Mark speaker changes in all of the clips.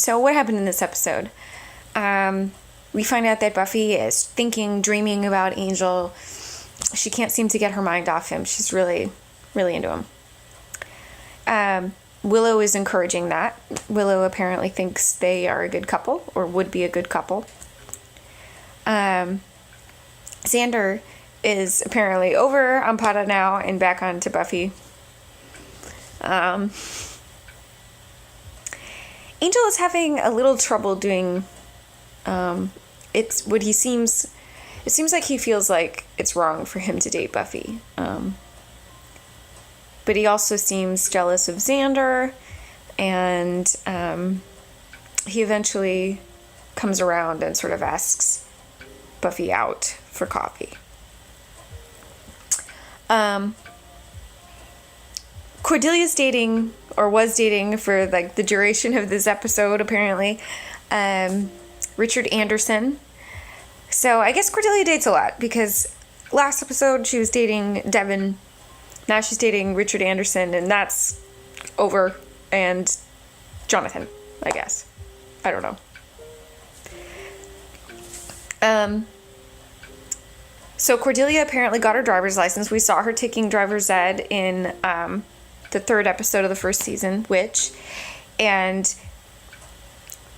Speaker 1: So what happened in this episode? We find out that Buffy is dreaming about Angel. She can't seem to get her mind off him. She's really, really into him. Willow is encouraging that. Willow apparently thinks they are a good couple, or would be a good couple. Xander is apparently over on Pada now and back onto Buffy. Angel is having a little trouble doing, it seems like he feels like it's wrong for him to date Buffy. But he also seems jealous of Xander, and he eventually comes around and sort of asks Buffy out for coffee. Cordelia's dating, or was dating for like the duration of this episode, apparently, Richard Anderson. So I guess Cordelia dates a lot, because last episode she was dating Devin. Now she's dating Richard Anderson, and that's over. And Jonathan, I guess. I don't know. So Cordelia apparently got her driver's license. We saw her taking driver's ed in the third episode of the first season, and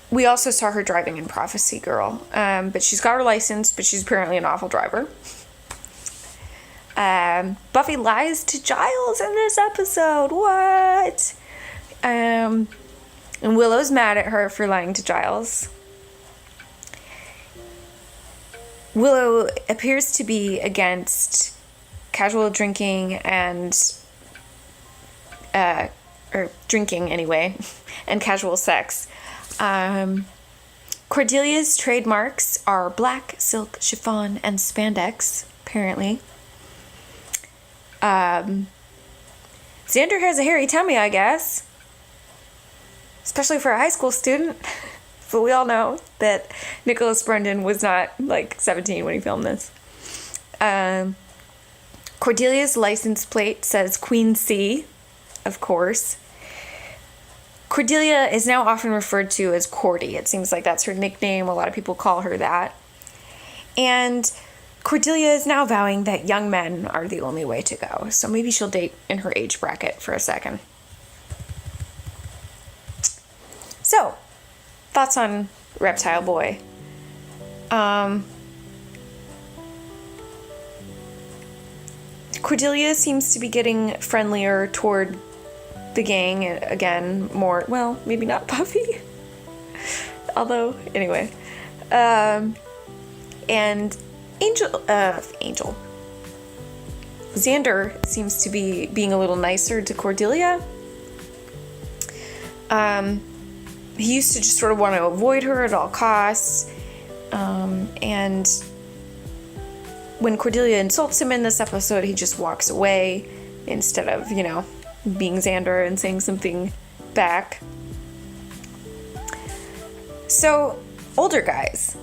Speaker 1: we also saw her driving in Prophecy Girl. But she's got her license, but she's apparently an awful driver. Buffy lies to Giles in this episode. What? And Willow's mad at her for lying to Giles. Willow appears to be against casual drinking and, or drinking anyway, and casual sex. Cordelia's trademarks are black, silk, chiffon, and spandex, apparently. Xander has a hairy tummy, I guess. Especially for a high school student. But we all know that Nicholas Brendan was not, 17 when he filmed this. Cordelia's license plate says Queen C, of course. Cordelia is now often referred to as Cordy. It seems like that's her nickname. A lot of people call her that. And Cordelia is now vowing that young men are the only way to go. So maybe she'll date in her age bracket for a second. So, thoughts on Reptile Boy? Cordelia seems to be getting friendlier toward the gang again, more, well, maybe not Buffy. Although, anyway. And Angel. Xander seems to be being a little nicer to Cordelia. He used to just sort of want to avoid her at all costs. And when Cordelia insults him in this episode, he just walks away instead of, being Xander and saying something back. So, older guys.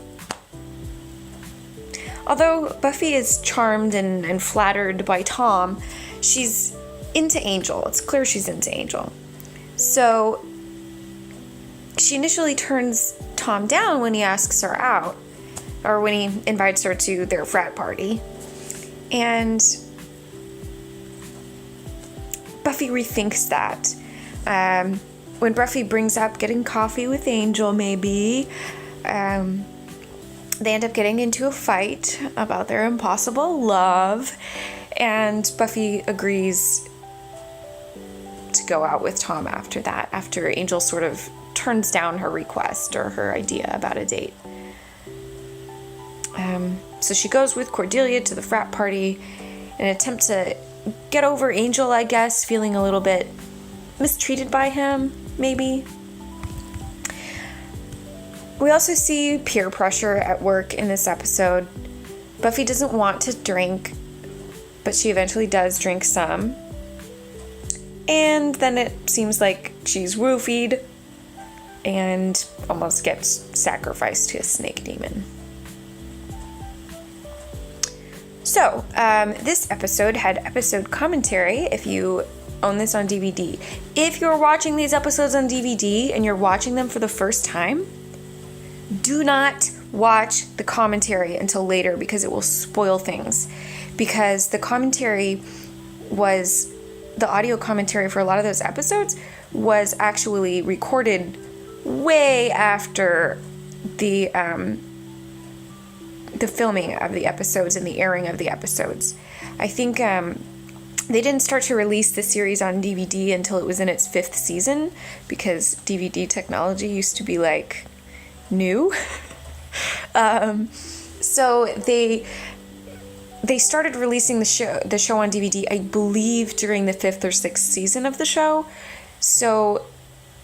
Speaker 1: Although Buffy is charmed and flattered by Tom, she's into Angel. It's clear she's into Angel. So she initially turns Tom down when he asks her out, or when he invites her to their frat party. And Buffy rethinks that. When Buffy brings up getting coffee with Angel, maybe, they end up getting into a fight about their impossible love, and Buffy agrees to go out with Tom after that, after Angel sort of turns down her request or her idea about a date. So she goes with Cordelia to the frat party in an attempt to get over Angel, I guess, feeling a little bit mistreated by him, maybe. We also see peer pressure at work in this episode. Buffy doesn't want to drink, but she eventually does drink some. And then it seems like she's roofied and almost gets sacrificed to a snake demon. So, this episode had episode commentary. If you own this on DVD. If you're watching these episodes on DVD and you're watching them for the first time, do not watch the commentary until later because it will spoil things. Because the audio commentary for a lot of those episodes was actually recorded way after the filming of the episodes and the airing of the episodes. I think they didn't start to release the series on DVD until it was in its 5th season, because DVD technology used to be like new. So they started releasing the show on DVD, I believe, during the 5th or 6th season of the show. So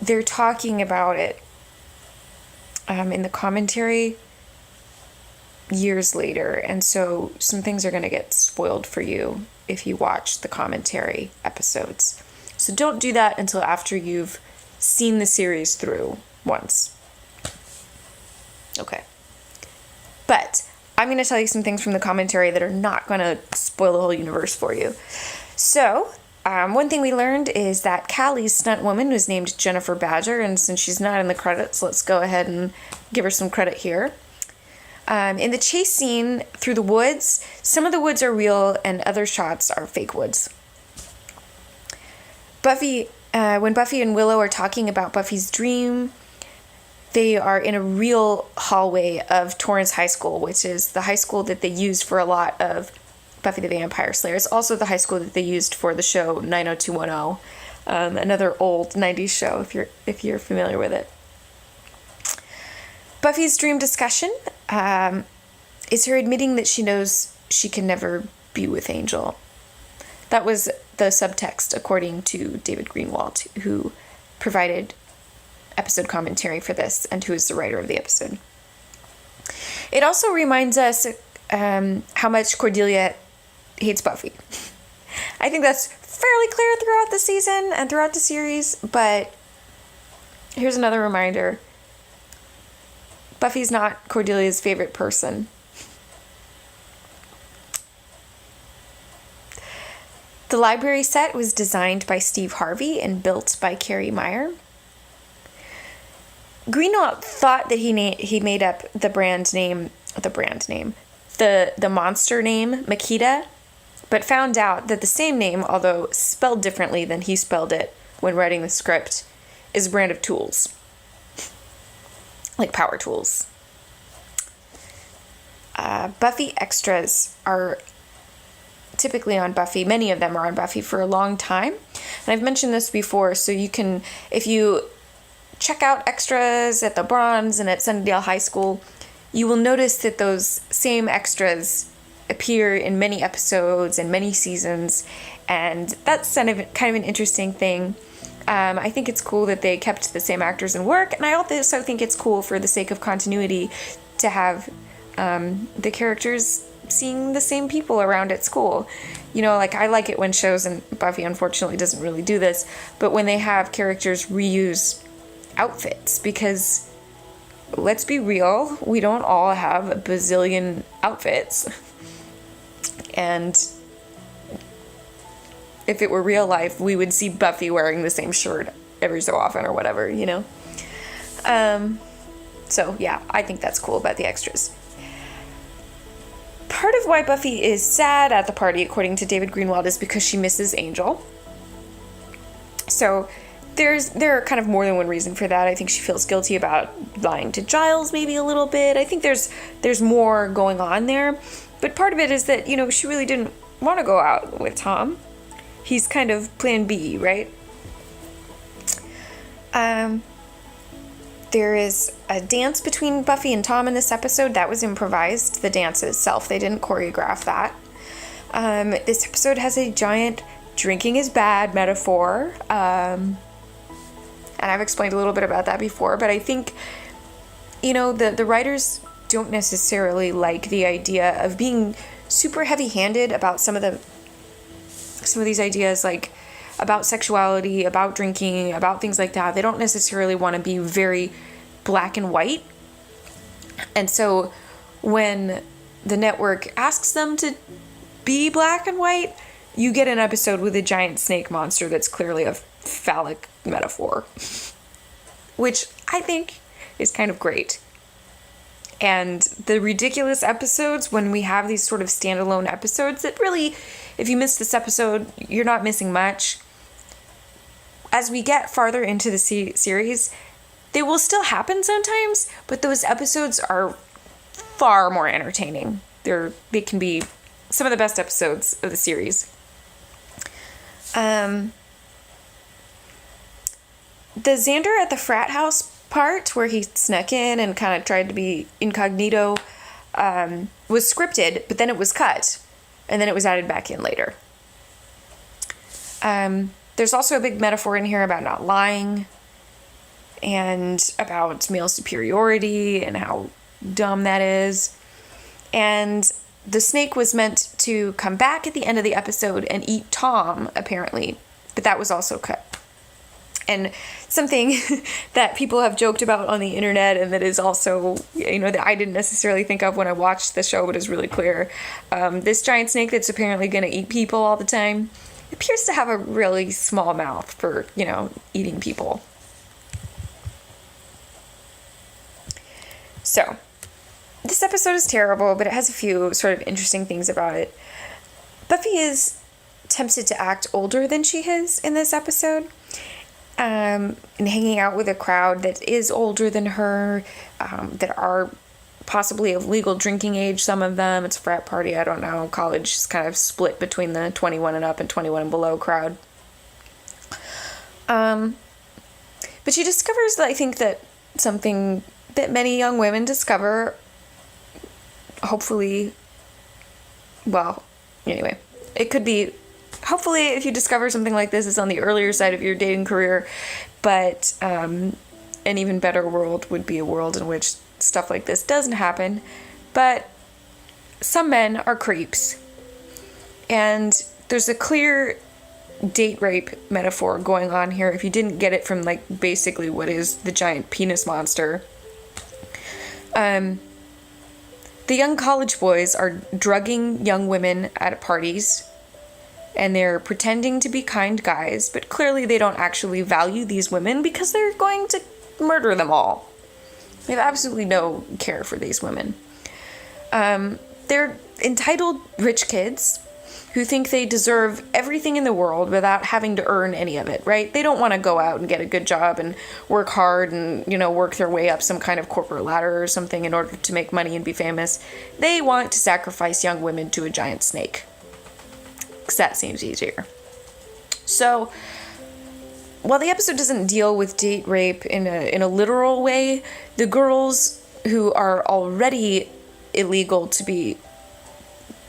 Speaker 1: they're talking about it in the commentary years later, and so some things are going to get spoiled for you if you watch the commentary episodes. So don't do that until after you've seen the series through once. Okay. But I'm going to tell you some things from the commentary that are not going to spoil the whole universe for you. So, one thing we learned is that Callie's stunt woman was named Jennifer Badger, and since she's not in the credits, let's go ahead and give her some credit here. In the chase scene through the woods, some of the woods are real and other shots are fake woods. When Buffy and Willow are talking about Buffy's dream, they are in a real hallway of Torrance High School, which is the high school that they used for a lot of Buffy the Vampire Slayer. It's also the high school that they used for the show 90210, another old 90s show if you're familiar with it. Buffy's dream discussion is her admitting that she knows she can never be with Angel. That was the subtext, according to David Greenwald, who provided episode commentary for this and who is the writer of the episode. It also reminds us how much Cordelia hates Buffy. I think that's fairly clear throughout the season and throughout the series, but here's another reminder. Buffy's not Cordelia's favorite person. The library set was designed by Steve Harvey and built by Carrie Meyer. Greenwald thought that he made up the monster name, Makita, but found out that the same name, although spelled differently than he spelled it when writing the script, is a brand of tools. Like power tools. Buffy extras are typically on Buffy. Many of them are on Buffy for a long time. And I've mentioned this before, so you can, if you check out extras at the Bronze and at Sunnydale High School, you will notice that those same extras appear in many episodes and many seasons, and that's kind of an interesting thing. I think it's cool that they kept the same actors in work, and I also think it's cool for the sake of continuity to have the characters seeing the same people around at school. You know, like I like it when shows, and Buffy unfortunately doesn't really do this, but when they have characters reuse outfits, because let's be real, we don't all have a bazillion outfits. And if it were real life, we would see Buffy wearing the same shirt every so often or whatever, you know? So yeah, I think that's cool about the extras. Part of why Buffy is sad at the party, according to David Greenwald, is because she misses Angel. So there are kind of more than one reason for that. I think she feels guilty about lying to Giles maybe a little bit. I think there's more going on there. But part of it is that, you know, she really didn't want to go out with Tom. He's kind of plan B, right? There is a dance between Buffy and Tom in this episode. That was improvised, the dance itself. They didn't choreograph that. This episode has a giant drinking is bad metaphor. And I've explained a little bit about that before, but I think, you know, the writers don't necessarily like the idea of being super heavy-handed about some of these ideas, like about sexuality, about drinking, about things like that. They don't necessarily want to be very black and white. And so when the network asks them to be black and white, you get an episode with a giant snake monster that's clearly a phallic metaphor, which I think is kind of great. And the ridiculous episodes, when we have these sort of standalone episodes that really, if you miss this episode, you're not missing much. As we get farther into the series, they will still happen sometimes, but those episodes are far more entertaining. They can be some of the best episodes of the series. The Xander at the frat house part, where he snuck in and kind of tried to be incognito, was scripted, but then it was cut, and then it was added back in later. There's also a big metaphor in here about not lying, and about male superiority, and how dumb that is. And the snake was meant to come back at the end of the episode and eat Tom, apparently, but that was also cut. And something that people have joked about on the internet, and that is also, that I didn't necessarily think of when I watched the show, but is really clear. This giant snake that's apparently going to eat people all the time appears to have a really small mouth for, eating people. So, this episode is terrible, but it has a few sort of interesting things about it. Buffy is tempted to act older than she is in this episode. And hanging out with a crowd that is older than her, that are possibly of legal drinking age, some of them. It's a frat party, I don't know. College is kind of split between the 21 and up and 21 and below crowd. But she discovers, I think, that something that many young women discover, hopefully, well, anyway, it could be, hopefully if you discover something like this, it's on the earlier side of your dating career, but an even better world would be a world in which stuff like this doesn't happen. But some men are creeps, and there's a clear date rape metaphor going on here if you didn't get it from, basically what is the giant penis monster. The young college boys are drugging young women at parties, and they're pretending to be kind guys, but clearly they don't actually value these women because they're going to murder them all. They have absolutely no care for these women. They're entitled rich kids who think they deserve everything in the world without having to earn any of it, right? They don't want to go out and get a good job and work hard and, work their way up some kind of corporate ladder or something in order to make money and be famous. They want to sacrifice young women to a giant snake. Because that seems easier. So, while the episode doesn't deal with date rape in a literal way, the girls who are already illegal to be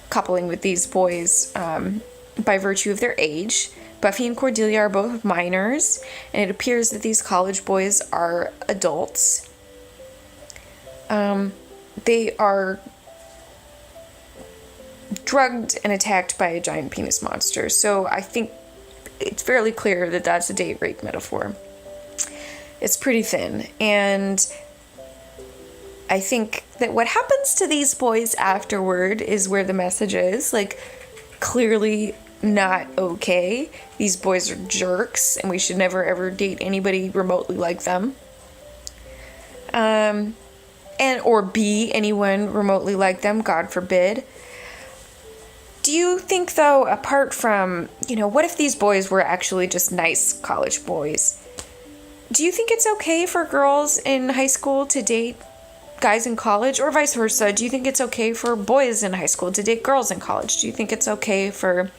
Speaker 1: coupling with these boys by virtue of their age. Buffy and Cordelia are both minors, and it appears that these college boys are adults. They are drugged and attacked by a giant penis monster, so I think it's fairly clear that that's a date rape metaphor. It's pretty thin, and I think that what happens to these boys afterward is where the message is, clearly not okay. These boys are jerks, and we should never ever date anybody remotely like them. Or be anyone remotely like them, God forbid. Do you think, though, apart from, what if these boys were actually just nice college boys? Do you think it's okay for girls in high school to date guys in college, or vice versa? Do you think it's okay for boys in high school to date girls in college? Do you think it's okay for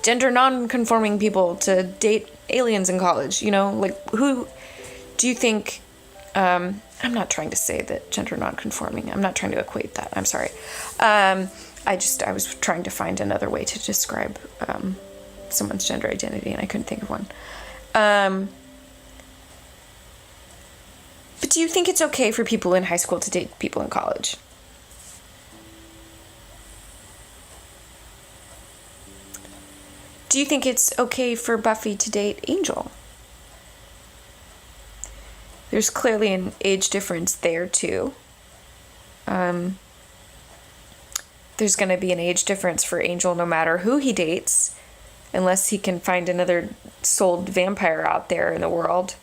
Speaker 1: gender non-conforming people to date aliens in college? Who do you think... I'm not trying to say that gender non-conforming. I'm not trying to equate that. I'm sorry. I was trying to find another way to describe someone's gender identity, and I couldn't think of one. But do you think it's okay for people in high school to date people in college? Do you think it's okay for Buffy to date Angel? There's clearly an age difference there, too. there's going to be an age difference for Angel no matter who he dates, unless he can find another souled vampire out there in the world.